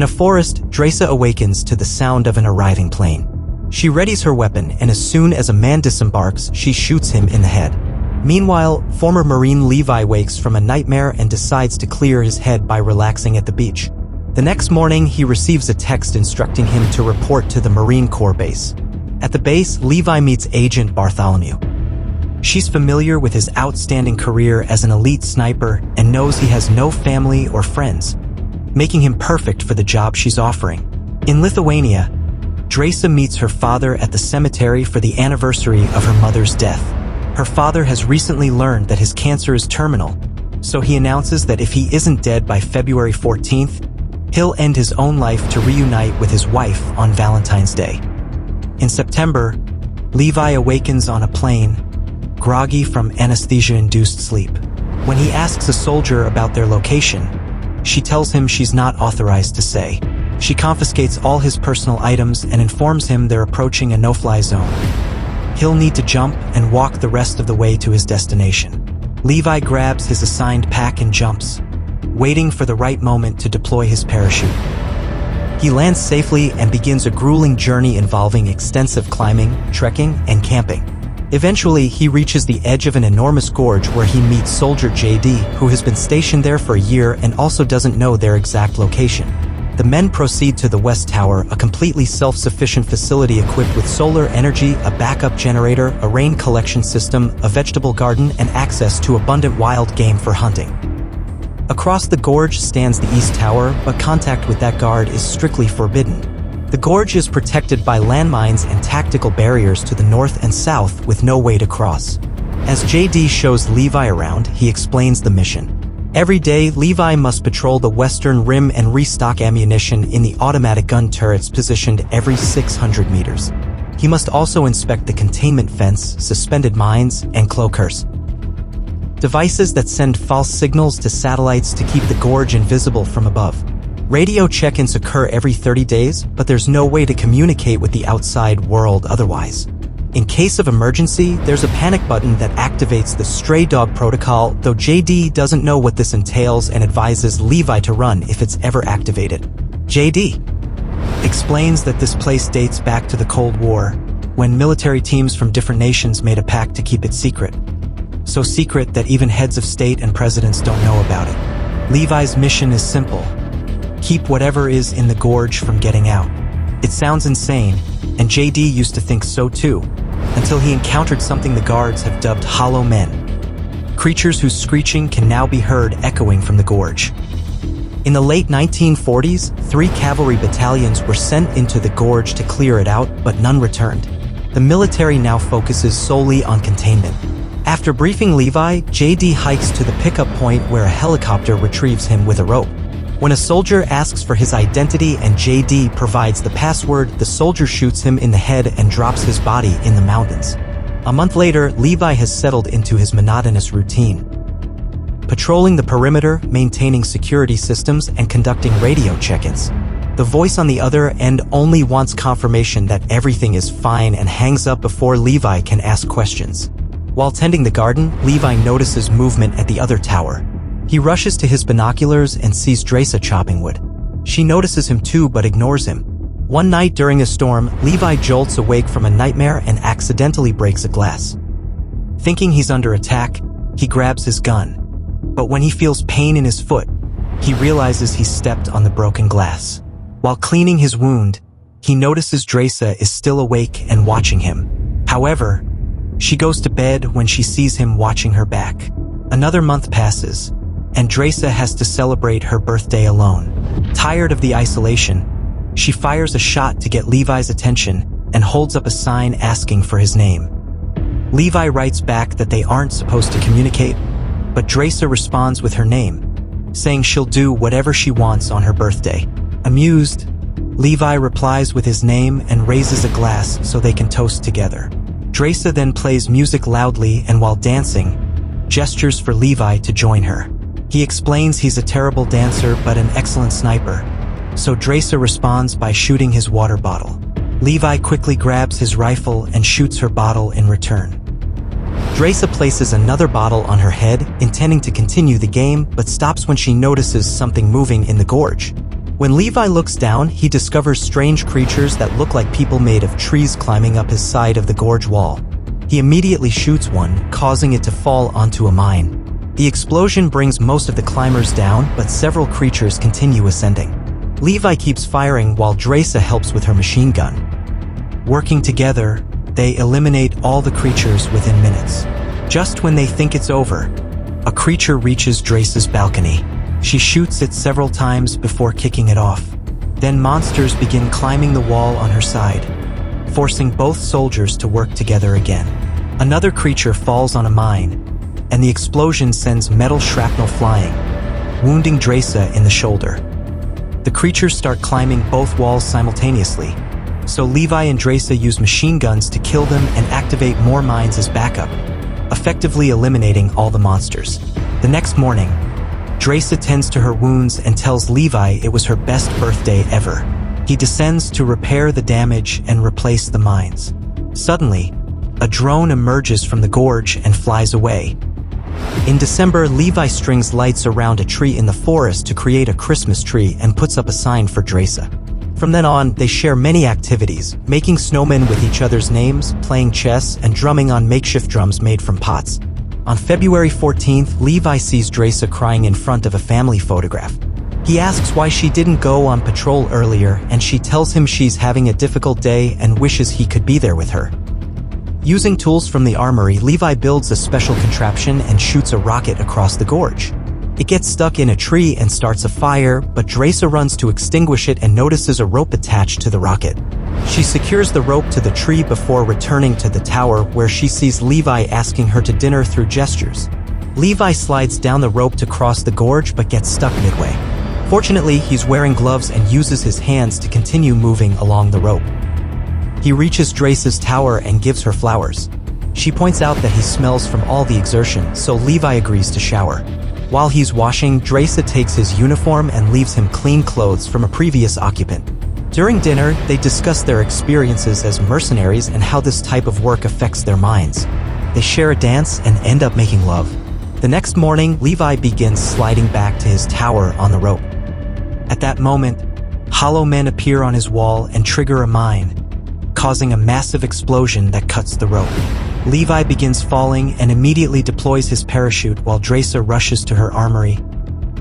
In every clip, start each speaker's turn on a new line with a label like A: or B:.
A: a forest, Dresa awakens to the sound of an arriving plane. She readies her weapon, and as soon as a man disembarks, she shoots him in the head. Meanwhile, former Marine Levi wakes from a nightmare and decides to clear his head by relaxing at the beach. The next morning, he receives a text instructing him to report to the Marine Corps base. At the base, Levi meets Agent Bartholomew. She's familiar with his outstanding career as an elite sniper and knows he has no family or friends, making him perfect for the job she's offering. In Lithuania, Dresa meets her father at the cemetery for the anniversary of her mother's death. Her father has recently learned that his cancer is terminal, so he announces that if he isn't dead by February 14th, he'll end his own life to reunite with his wife on Valentine's Day. In September, Levi awakens on a plane, groggy from anesthesia-induced sleep. When he asks a soldier about their location, she tells him she's not authorized to say. She confiscates all his personal items and informs him they're approaching a no-fly zone. He'll need to jump and walk the rest of the way to his destination. Levi grabs his assigned pack and jumps, waiting for the right moment to deploy his parachute. He lands safely and begins a grueling journey involving extensive climbing, trekking, and camping. Eventually, he reaches the edge of an enormous gorge where he meets Soldier JD, who has been stationed there for a year and also doesn't know their exact location. The men proceed to the West Tower, a completely self-sufficient facility equipped with solar energy, a backup generator, a rain collection system, a vegetable garden, and access to abundant wild game for hunting. Across the gorge stands the East Tower, but contact with that guard is strictly forbidden. The gorge is protected by landmines and tactical barriers to the north and south with no way to cross. As JD shows Levi around, he explains the mission. Every day, Levi must patrol the western rim and restock ammunition in the automatic gun turrets positioned every 600 meters. He must also inspect the containment fence, suspended mines, and cloakers, devices that send false signals to satellites to keep the gorge invisible from above. Radio check-ins occur every 30 days, but there's no way to communicate with the outside world otherwise. In case of emergency, there's a panic button that activates the stray dog protocol, though JD doesn't know what this entails and advises Levi to run if it's ever activated. JD explains that this place dates back to the Cold War, when military teams from different nations made a pact to keep it secret. So secret that even heads of state and presidents don't know about it. Levi's mission is simple: keep whatever is in the gorge from getting out. It sounds insane, and JD used to think so too, until he encountered something the guards have dubbed Hollow Men, creatures whose screeching can now be heard echoing from the gorge. In the late 1940s, 3 cavalry battalions were sent into the gorge to clear it out, but none returned. The military now focuses solely on containment. After briefing Levi, JD hikes to the pickup point where a helicopter retrieves him with a rope. When a soldier asks for his identity and JD provides the password, the soldier shoots him in the head and drops his body in the mountains. A month later, Levi has settled into his monotonous routine, patrolling the perimeter, maintaining security systems, and conducting radio check-ins. The voice on the other end only wants confirmation that everything is fine and hangs up before Levi can ask questions. While tending the garden, Levi notices movement at the other tower. He rushes to his binoculars and sees Dresa chopping wood. She notices him too, but ignores him. One night during a storm, Levi jolts awake from a nightmare and accidentally breaks a glass. Thinking he's under attack, he grabs his gun. But when he feels pain in his foot, he realizes he stepped on the broken glass. While cleaning his wound, he notices Dresa is still awake and watching him. However, she goes to bed when she sees him watching her back. Another month passes, and Dresa has to celebrate her birthday alone. Tired of the isolation, she fires a shot to get Levi's attention and holds up a sign asking for his name. Levi writes back that they aren't supposed to communicate, but Dresa responds with her name, saying she'll do whatever she wants on her birthday. Amused, Levi replies with his name and raises a glass so they can toast together. Dresa then plays music loudly and while dancing, gestures for Levi to join her. He explains he's a terrible dancer but an excellent sniper, so Dresa responds by shooting his water bottle. Levi quickly grabs his rifle and shoots her bottle in return. Dresa places another bottle on her head, intending to continue the game, but stops when she notices something moving in the gorge. When Levi looks down, he discovers strange creatures that look like people made of trees climbing up his side of the gorge wall. He immediately shoots one, causing it to fall onto a mine. The explosion brings most of the climbers down, but several creatures continue ascending. Levi keeps firing while Draca helps with her machine gun. Working together, they eliminate all the creatures within minutes. Just when they think it's over, a creature reaches Draca's balcony. She shoots it several times before kicking it off. Then monsters begin climbing the wall on her side, forcing both soldiers to work together again. Another creature falls on a mine, and the explosion sends metal shrapnel flying, wounding Draca in the shoulder. The creatures start climbing both walls simultaneously, so Levi and Draca use machine guns to kill them and activate more mines as backup, effectively eliminating all the monsters. The next morning, Draca tends to her wounds and tells Levi it was her best birthday ever. He descends to repair the damage and replace the mines. Suddenly, a drone emerges from the gorge and flies away. In December, Levi strings lights around a tree in the forest to create a Christmas tree and puts up a sign for Draca. From then on, they share many activities, making snowmen with each other's names, playing chess, and drumming on makeshift drums made from pots. On February 14th, Levi sees Draca crying in front of a family photograph. He asks why she didn't go on patrol earlier, and she tells him she's having a difficult day and wishes he could be there with her. Using tools from the armory, Levi builds a special contraption and shoots a rocket across the gorge. It gets stuck in a tree and starts a fire, but Draca runs to extinguish it and notices a rope attached to the rocket. She secures the rope to the tree before returning to the tower, where she sees Levi asking her to dinner through gestures. Levi slides down the rope to cross the gorge but gets stuck midway. Fortunately, he's wearing gloves and uses his hands to continue moving along the rope. He reaches Draca's tower and gives her flowers. She points out that he smells from all the exertion, so Levi agrees to shower. While he's washing, Draca takes his uniform and leaves him clean clothes from a previous occupant. During dinner, they discuss their experiences as mercenaries and how this type of work affects their minds. They share a dance and end up making love. The next morning, Levi begins sliding back to his tower on the rope. At that moment, hollow men appear on his wall and trigger a mine, causing a massive explosion that cuts the rope. Levi begins falling and immediately deploys his parachute while Draca rushes to her armory,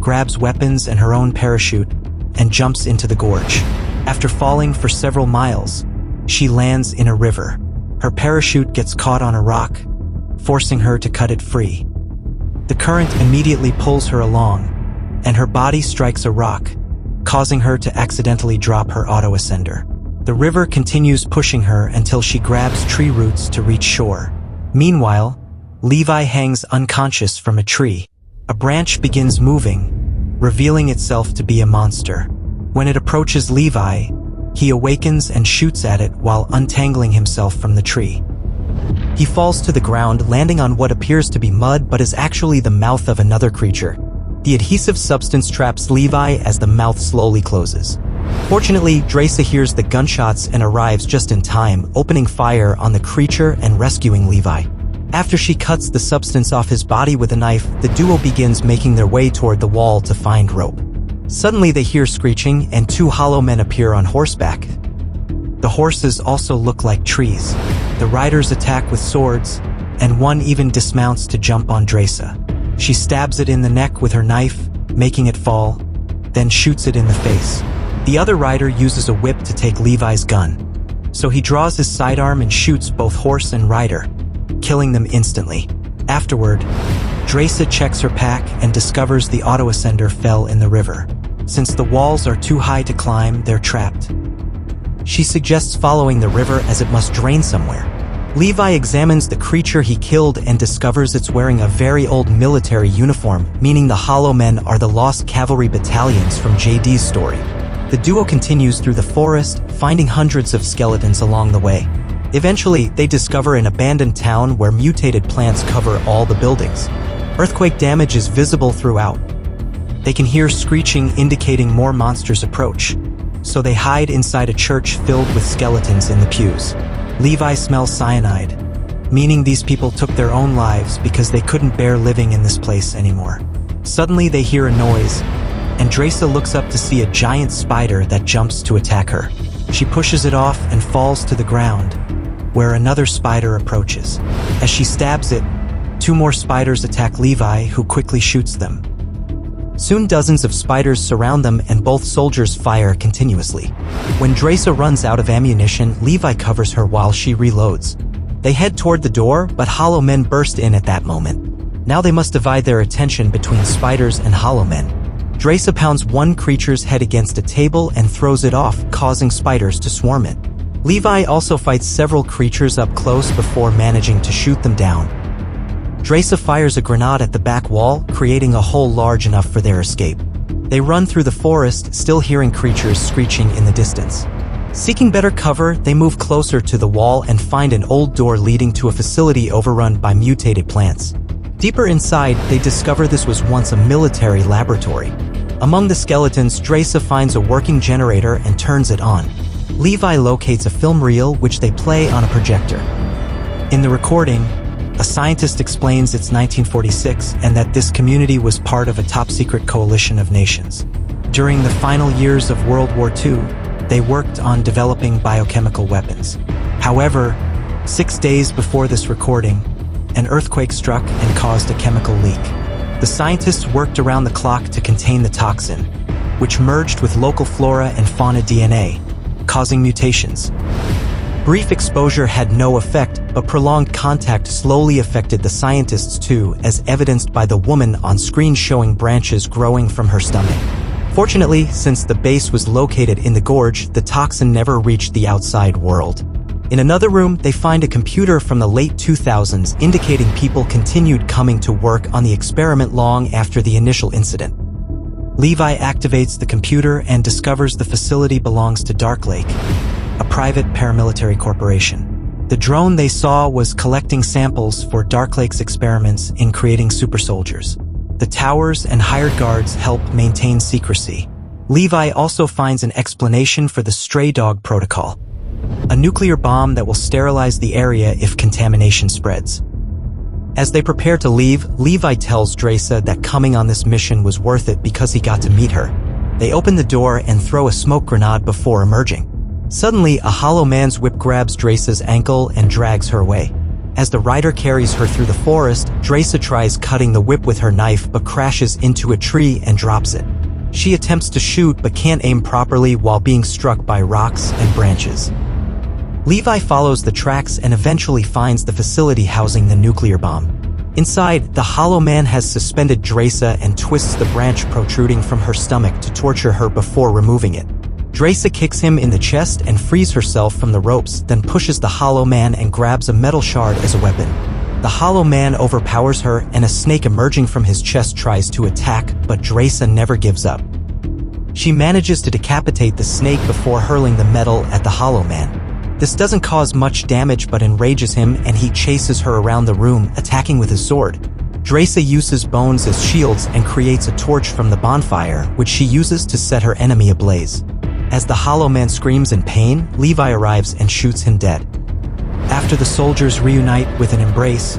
A: grabs weapons and her own parachute, and jumps into the gorge. After falling for several miles, she lands in a river. Her parachute gets caught on a rock, forcing her to cut it free. The current immediately pulls her along, and her body strikes a rock, causing her to accidentally drop her auto-ascender. The river continues pushing her until she grabs tree roots to reach shore. Meanwhile, Levi hangs unconscious from a tree. A branch begins moving, revealing itself to be a monster. When it approaches Levi, he awakens and shoots at it while untangling himself from the tree. He falls to the ground, landing on what appears to be mud but is actually the mouth of another creature. The adhesive substance traps Levi as the mouth slowly closes. Fortunately, Draca hears the gunshots and arrives just in time, opening fire on the creature and rescuing Levi. After she cuts the substance off his body with a knife, the duo begins making their way toward the wall to find rope. Suddenly they hear screeching and two hollow men appear on horseback. The horses also look like trees. The riders attack with swords, and one even dismounts to jump on Draca. She stabs it in the neck with her knife, making it fall, then shoots it in the face. The other rider uses a whip to take Levi's gun, so he draws his sidearm and shoots both horse and rider, killing them instantly. Afterward, Draca checks her pack and discovers the auto-ascender fell in the river. Since the walls are too high to climb, they're trapped. She suggests following the river as it must drain somewhere. Levi examines the creature he killed and discovers it's wearing a very old military uniform, meaning the Hollow Men are the lost cavalry battalions from JD's story. The duo continues through the forest, finding hundreds of skeletons along the way. Eventually, they discover an abandoned town where mutated plants cover all the buildings. Earthquake damage is visible throughout. They can hear screeching indicating more monsters approach, so they hide inside a church filled with skeletons in the pews. Levi smells cyanide, meaning these people took their own lives because they couldn't bear living in this place anymore. Suddenly they hear a noise, and Dresa looks up to see a giant spider that jumps to attack her. She pushes it off and falls to the ground, where another spider approaches. As she stabs it, 2 more spiders attack Levi, who quickly shoots them. Soon dozens of spiders surround them and both soldiers fire continuously. When Dresa runs out of ammunition, Levi covers her while she reloads. They head toward the door, but Hollow Men burst in at that moment. Now they must divide their attention between spiders and Hollow Men. Dresa pounds one creature's head against a table and throws it off, causing spiders to swarm it. Levi also fights several creatures up close before managing to shoot them down. Dresa fires a grenade at the back wall, creating a hole large enough for their escape. They run through the forest, still hearing creatures screeching in the distance. Seeking better cover, they move closer to the wall and find an old door leading to a facility overrun by mutated plants. Deeper inside, they discover this was once a military laboratory. Among the skeletons, Dresa finds a working generator and turns it on. Levi locates a film reel which they play on a projector. In the recording, a scientist explains it's 1946 and that this community was part of a top-secret coalition of nations. During the final years of World War II, they worked on developing biochemical weapons. However, 6 days before this recording, an earthquake struck and caused a chemical leak. The scientists worked around the clock to contain the toxin, which merged with local flora and fauna DNA, causing mutations. Brief exposure had no effect, but prolonged contact slowly affected the scientists too, as evidenced by the woman on screen showing branches growing from her stomach. Fortunately, since the base was located in the Gorge, the toxin never reached the outside world. In another room, they find a computer from the late 2000s indicating people continued coming to work on the experiment long after the initial incident. Levi activates the computer and discovers the facility belongs to Dark Lake, a private paramilitary corporation. The drone they saw was collecting samples for Dark Lake's experiments in creating super soldiers. The towers and hired guards help maintain secrecy. Levi also finds an explanation for the stray dog protocol, a nuclear bomb that will sterilize the area if contamination spreads. As they prepare to leave, Levi tells Dresa that coming on this mission was worth it because he got to meet her. They open the door and throw a smoke grenade before emerging. Suddenly, a Hollow Man's whip grabs Dresa's ankle and drags her away. As the rider carries her through the forest, Dresa tries cutting the whip with her knife but crashes into a tree and drops it. She attempts to shoot but can't aim properly while being struck by rocks and branches. Levi follows the tracks and eventually finds the facility housing the nuclear bomb. Inside, the Hollow Man has suspended Dresa and twists the branch protruding from her stomach to torture her before removing it. Dresa kicks him in the chest and frees herself from the ropes, then pushes the Hollow Man and grabs a metal shard as a weapon. The Hollow Man overpowers her and a snake emerging from his chest tries to attack, but Dresa never gives up. She manages to decapitate the snake before hurling the metal at the Hollow Man. This doesn't cause much damage but enrages him and he chases her around the room, attacking with his sword. Dresa uses bones as shields and creates a torch from the bonfire, which she uses to set her enemy ablaze. As the Hollow Man screams in pain, Levi arrives and shoots him dead. After the soldiers reunite with an embrace,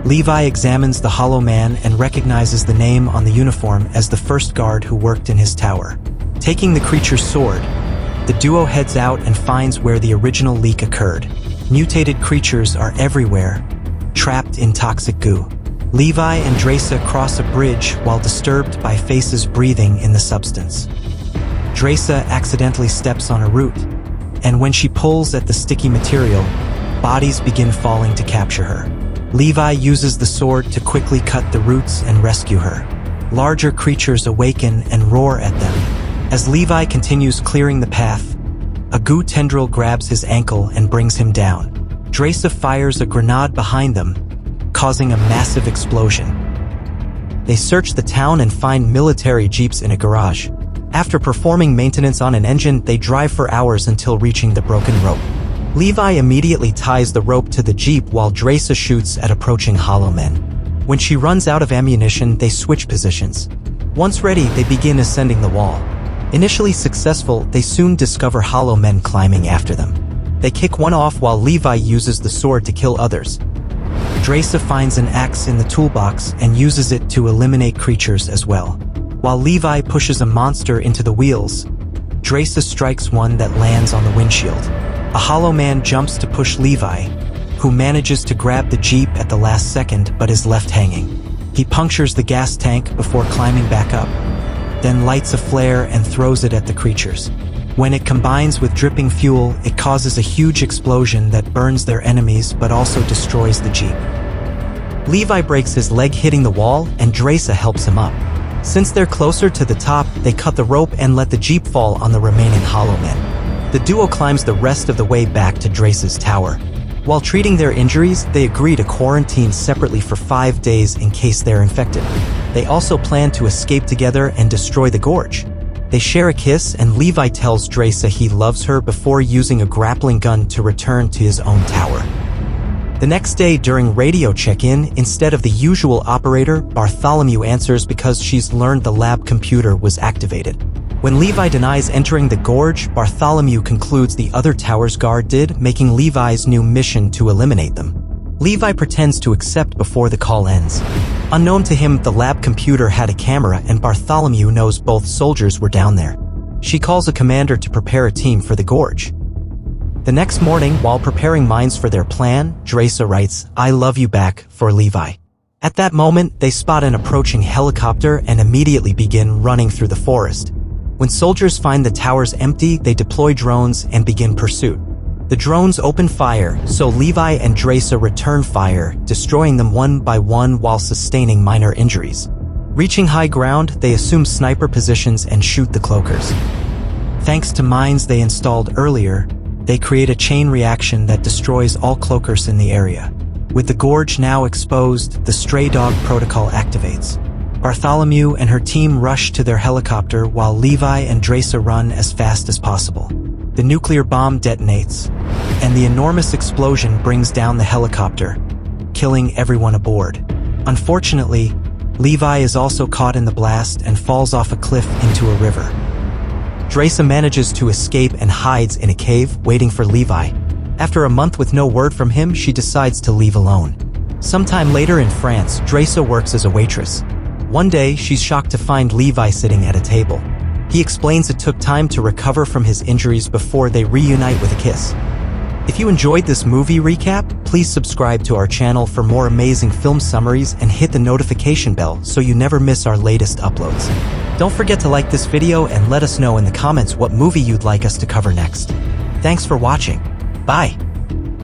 A: Levi examines the Hollow Man and recognizes the name on the uniform as the first guard who worked in his tower. Taking the creature's sword, the duo heads out and finds where the original leak occurred. Mutated creatures are everywhere, trapped in toxic goo. Levi and Dresa cross a bridge while disturbed by faces breathing in the substance. Dresa accidentally steps on a root, and when she pulls at the sticky material, bodies begin falling to capture her. Levi uses the sword to quickly cut the roots and rescue her. Larger creatures awaken and roar at them. As Levi continues clearing the path, a goo tendril grabs his ankle and brings him down. Dresa fires a grenade behind them, causing a massive explosion. They search the town and find military jeeps in a garage. After performing maintenance on an engine, they drive for hours until reaching the broken rope. Levi immediately ties the rope to the jeep while Dresa shoots at approaching Hollow Men. When she runs out of ammunition, they switch positions. Once ready, they begin ascending the wall. Initially successful, they soon discover Hollow Men climbing after them. They kick one off while Levi uses the sword to kill others. Dresa finds an axe in the toolbox and uses it to eliminate creatures as well. While Levi pushes a monster into the wheels, Dresa strikes one that lands on the windshield. A hollow man jumps to push Levi, who manages to grab the Jeep at the last second but is left hanging. He punctures the gas tank before climbing back up, then lights a flare and throws it at the creatures. When it combines with dripping fuel, it causes a huge explosion that burns their enemies but also destroys the Jeep. Levi breaks his leg hitting the wall, and Dresa helps him up. Since they're closer to the top, they cut the rope and let the Jeep fall on the remaining hollow men. The duo climbs the rest of the way back to Dresa's tower. While treating their injuries, they agree to quarantine separately for 5 days in case they're infected. They also plan to escape together and destroy the Gorge. They share a kiss, and Levi tells Dresa he loves her before using a grappling gun to return to his own tower. The next day during radio check-in, instead of the usual operator, Bartholomew answers because she's learned the lab computer was activated. When Levi denies entering the Gorge, Bartholomew concludes the other tower's guard did, making Levi's new mission to eliminate them. Levi pretends to accept before the call ends. Unknown to him, the lab computer had a camera, and Bartholomew knows both soldiers were down there. She calls a commander to prepare a team for the Gorge. The next morning, while preparing mines for their plan, Dresa writes, "I love you" back for Levi. At that moment, they spot an approaching helicopter and immediately begin running through the forest. When soldiers find the towers empty, they deploy drones and begin pursuit. The drones open fire, so Levi and Dresa return fire, destroying them one by one while sustaining minor injuries. Reaching high ground, they assume sniper positions and shoot the cloakers. Thanks to mines they installed earlier, they create a chain reaction that destroys all cloakers in the area. With the Gorge now exposed, the stray dog protocol activates. Bartholomew and her team rush to their helicopter while Levi and Dresa run as fast as possible. The nuclear bomb detonates, and the enormous explosion brings down the helicopter, killing everyone aboard. Unfortunately, Levi is also caught in the blast and falls off a cliff into a river. Dresa manages to escape and hides in a cave, waiting for Levi. After a month with no word from him, she decides to leave alone. Sometime later in France, Dresa works as a waitress. One day, she's shocked to find Levi sitting at a table. He explains it took time to recover from his injuries before they reunite with a kiss. If you enjoyed this movie recap, please subscribe to our channel for more amazing film summaries and hit the notification bell so you never miss our latest uploads. Don't forget to like this video and let us know in the comments what movie you'd like us to cover next. Thanks for watching. Bye.